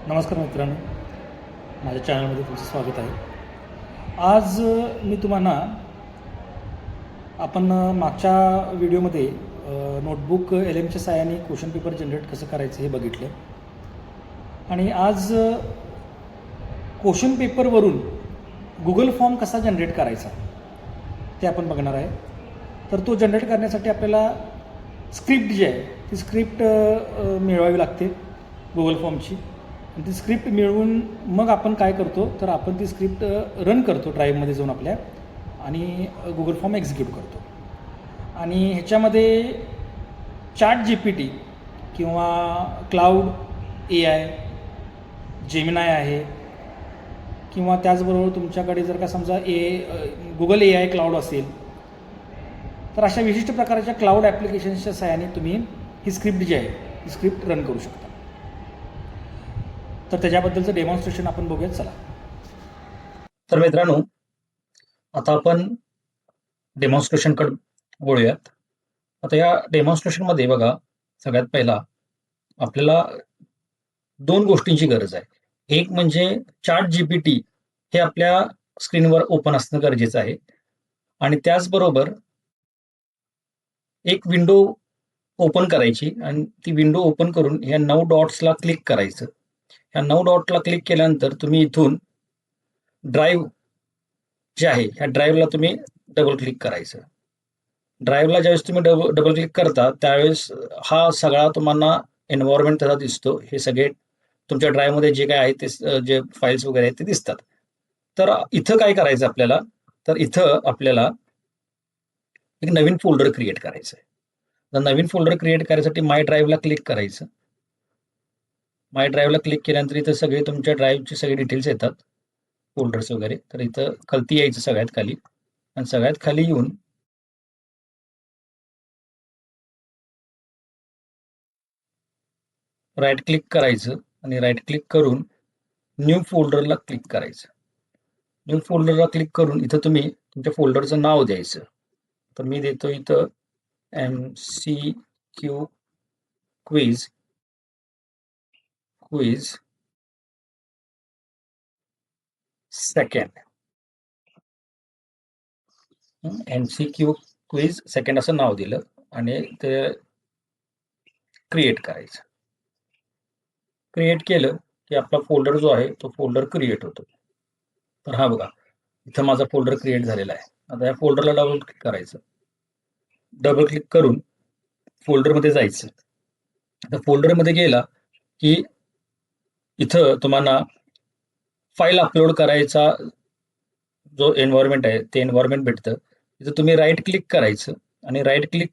नमस्कार मित्रांनो, माझ्या चॅनलमध्ये तुमचं स्वागत आहे. आज मी तुम्हाला आपण मागच्या व्हिडिओमध्ये नोटबुक एल एमच्या साहाय्याने क्वेश्चन पेपर जनरेट कसं करायचं हे बघितलं आणि आज क्वेश्चन पेपरवरून गुगल फॉर्म कसा जनरेट करायचा ते आपण बघणार आहे. तर तो जनरेट करण्यासाठी आपल्याला स्क्रिप्ट जी आहे ती स्क्रिप्ट मिळवावी लागते गुगल फॉर्मची. आणि ती स्क्रिप्ट मिळवून मग आपण काय करतो तर आपण ती स्क्रिप्ट रन करतो ड्राईव्हमध्ये जाऊन आपल्या आणि गुगल फॉर्म एक्झिक्यूट करतो. आणि ह्याच्यामध्ये ChatGPT किंवा क्लाउड AI, जेमिनाय आहे किंवा त्याचबरोबर तुमच्याकडे जर का समजा गुगल AI क्लाउड असेल तर अशा विशिष्ट प्रकारच्या क्लाउड ॲप्लिकेशन्सच्या सहाय्याने तुम्ही ही स्क्रिप्ट जी आहे ही स्क्रिप्ट रन करू शकता. तर त्याच्याबद्दलचं डेमॉन्स्ट्रेशन आपण बघूयात. चला तर मित्रांनो, आता आपण डेमॉन्स्ट्रेशनकडे वळूयात. आता या डेमॉन्स्ट्रेशनमध्ये बघा, सगळ्यात पहिला आपल्याला दोन गोष्टींची गरज आहे. एक म्हणजे ChatGPT हे आपल्या स्क्रीनवर ओपन असणं गरजेचं आहे आणि त्याचबरोबर एक विंडो ओपन करायची आणि ती विंडो ओपन करून ह्या 9 डॉट्सला क्लिक करायचं. ह्या 9 डॉटला क्लिक केल्यानंतर तुम्ही इथून ड्राईव्ह जे आहे ह्या ड्राईव्हला तुम्ही डबल क्लिक करायचं. ड्राईव्हला ज्यावेळेस तुम्ही डबल क्लिक करता त्यावेळेस हा सगळा तुम्हाला एन्व्हायरमेंट त्याचा दिसतो. हे सगळे तुमच्या ड्राईव्हमध्ये जे काय आहे ते जे फाईल्स वगैरे आहेत ते दिसतात. तर इथं काय करायचं आपल्याला, तर इथं आपल्याला एक नवीन फोल्डर क्रिएट करायचं आहे. तर नवीन फोल्डर क्रिएट करायसाठी माय ड्राईव्हला क्लिक करायचं. माय ड्राईव्हला क्लिक केल्यानंतर इथं सगळे तुमच्या ड्राईव्हचे सगळे डिटेल्स येतात, फोल्डर्स वगैरे. तर इथं खालती यायचं सगळ्यात खाली आणि सगळ्यात खाली येऊन राईट क्लिक करायचं आणि राईट क्लिक करून न्यू फोल्डरला क्लिक करायचं. न्यू फोल्डरला क्लिक करून इथं तुम्ही तुमच्या फोल्डरचं नाव द्यायचं. तर मी देतो इथं MCQ quiz second. MCQ quiz second असं नाव दिलं आणि ते क्रिएट करायचं. क्रिएट केलं की आपला फोल्डर जो आहे तो फोल्डर क्रिएट होतो. तर हा बघा, इथं माझा फोल्डर क्रिएट झालेला आहे. आता या फोल्डरला डबल क्लिक करायचं. डबल क्लिक करून फोल्डरमध्ये जायचं. आता फोल्डरमध्ये गेला की इथं तुम्हाला फाईल अपलोड करायचा जो एन्व्हायरमेंट आहे ते एन्व्हायरमेंट भेटतं. इथं तुम्ही राईट क्लिक करायचं आणि राईट क्लिक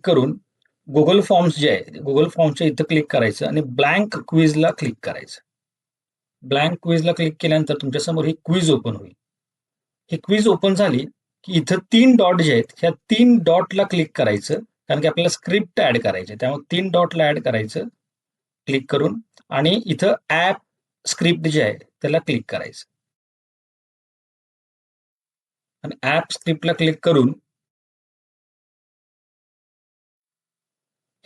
करून गुगल फॉर्म्स जे आहे गुगल फॉर्मच्या इथं क्लिक करायचं आणि ब्लँक क्विजला क्लिक करायचं. ब्लँक क्विजला क्लिक केल्यानंतर तुमच्यासमोर ही क्विज ओपन होईल. ही क्विज ओपन झाली की इथं 3 डॉट जे आहेत ह्या 3 डॉटला क्लिक करायचं, कारण की आपल्याला स्क्रिप्ट ऍड करायची. त्यामुळे 3 डॉटला ऍड करायचं क्लिक करून आणि इथं ऍप स्क्रिप्ट जे आहे त्याला क्लिक करायचं आणि ऍप स्क्रिप्टला क्लिक करून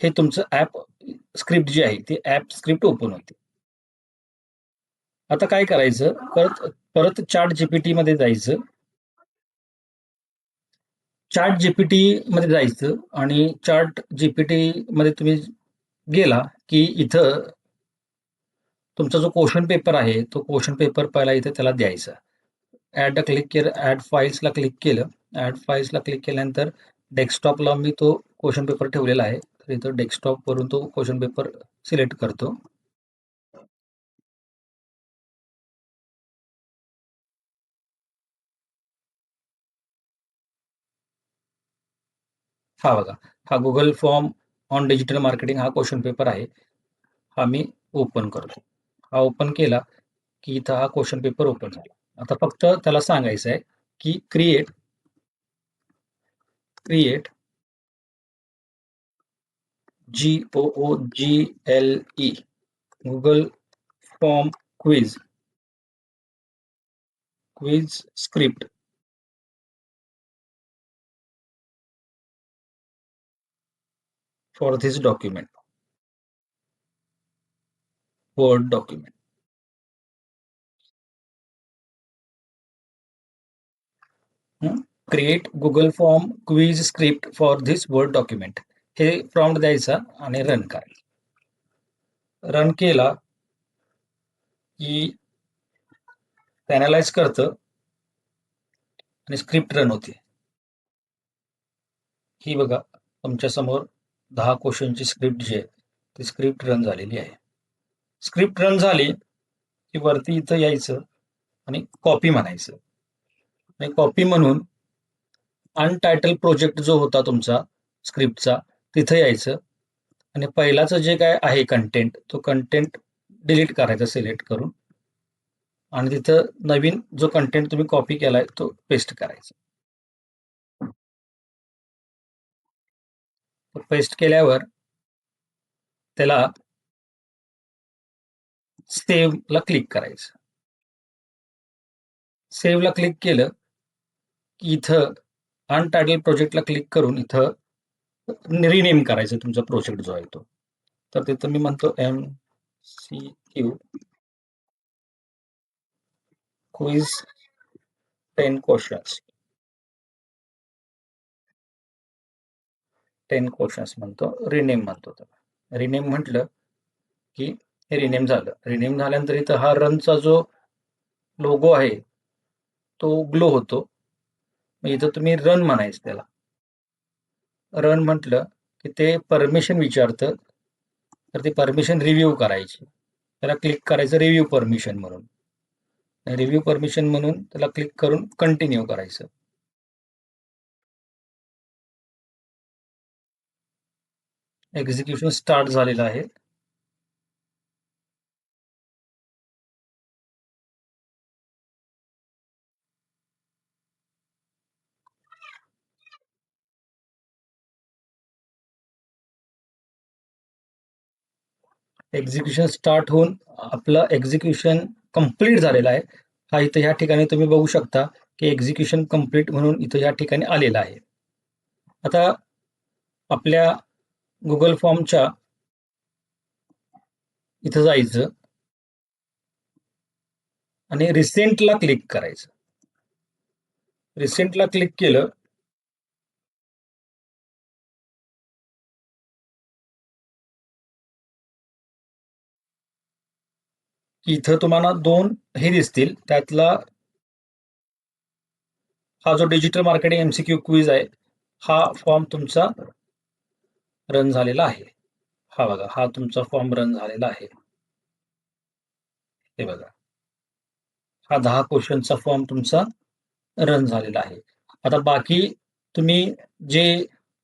हे तुमचं ऍप स्क्रिप्ट जी आहे ती ऍप स्क्रिप्ट ओपन होते. आता काय करायचं, परत परत ChatGPT मध्ये जायचं. ChatGPT मध्ये जायचं आणि ChatGPT मध्ये तुम्ही गेला की इथं तुमचा जो क्वेश्चन पेपर आहे तो क्वेश्चन पेपर पहिला इथे त्याला द्यायचा. ऍड क्लिक केलं, ऍड फाईल्सला क्लिक केलं. ऍड फाईल्सला क्लिक केल्यानंतर डेस्कटॉपला मी तो क्वेश्चन पेपर ठेवलेला आहे. तर इथं डेस्कटॉप वरून तो क्वेश्चन पेपर सिलेक्ट करतो. हा बघा, हा Google form on digital marketing हा क्वेश्चन पेपर आहे. हा मी ओपन करतो. हा ओपन केला की इथं हा क्वेश्चन पेपर ओपन झाला. आता फक्त त्याला सांगायचं आहे की create GOOGLE Google form quiz script for this document. Word document. Create Google form quiz script for this word document. हे प्रॉम्प्ट द्यायचा आणि रन करायचं. रन केला की अनालाइज करतं आणि स्क्रिप्ट रन होते. ही बघा तुमच्या समोर 10 क्वेश्चनची स्क्रिप्ट जी आहे ती स्क्रिप्ट रन झालेली आहे. स्क्रिप्ट रन झाली की वरती इथं यायचं आणि कॉपी म्हणायचं आणि कॉपी म्हणून अनटायटल प्रोजेक्ट जो होता तुमचा स्क्रिप्टचा तिथं यायचं आणि पहिलाचं जे काय आहे कंटेंट तो कंटेंट डिलीट करायचा सिलेक्ट करून आणि तिथं नवीन जो कंटेंट तुम्ही कॉपी केलाय तो पेस्ट करायचा. पेस्ट केल्यावर त्याला सेव्हला क्लिक करायचं. सेव्हला क्लिक केलं की इथं अनटायटल प्रोजेक्टला क्लिक करून इथं रिनेम करायचं तुमचा प्रोजेक्ट जो आहे तो. तर तिथं मी म्हणतो MCQ क्विज 10 क्वेश्चन्स. 10 क्वेश्चन्स म्हणतो, रिनेम म्हणतो. त्याला रिनेम म्हटलं की हे रिनेम झालं. रिनेम झाल्यानंतर इथं हा रनचा जो लोगो आहे तो ग्लो होतो. मग इथं तुम्ही रन म्हणायचं त्याला. रन म्हटलं की ते परमिशन विचारतं, तर ती परमिशन रिव्ह्यू करायची. त्याला क्लिक करायचं रिव्ह्यू परमिशन म्हणून. रिव्ह्यू परमिशन म्हणून त्याला क्लिक करून कंटिन्यू करायचं. एक्झिक्युशन स्टार्ट झालेलं आहे. एक्झिक्युशन स्टार्ट होऊन आपलं एक्झिक्युशन कंप्लीट झालेलं आहे. हा इथं ह्या ठिकाणी तुम्ही बघू शकता की एक्झिक्युशन कंप्लीट म्हणून इथं या ठिकाणी आलेलं आहे. आता आपल्या गुगल फॉर्मच्या इथं जायचं आणि रिसेंटला क्लिक करायचं. रिसेंटला क्लिक केलं की इथं तुम्हाला 2 हे दिसतील. त्यातला हा जो डिजिटल मार्केटिंग MCQ क्विज आहे हा फॉर्म तुमचा रन झालेला आहे. हा बघा, हा तुमचा फॉर्म रन झालेला आहे. हे बघा, हा 10 क्वेश्चनचा फॉर्म तुमचा रन झालेला आहे. आता बाकी तुम्ही जे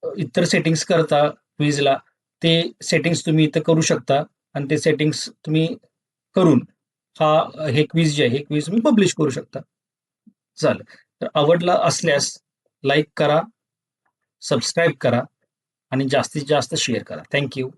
इतर सेटिंग्स करता क्विजला ते सेटिंग्स तुम्ही इथं करू शकता आणि ते सेटिंग्स तुम्ही करून हे क्विज जे आहे हे क्विज तुम्ही पब्लिश करू शकता. चालेल. तर आवडला असल्यास लाईक करा, सबस्क्राईब करा आणि जास्तीत जास्त शेअर करा. थँक्यू.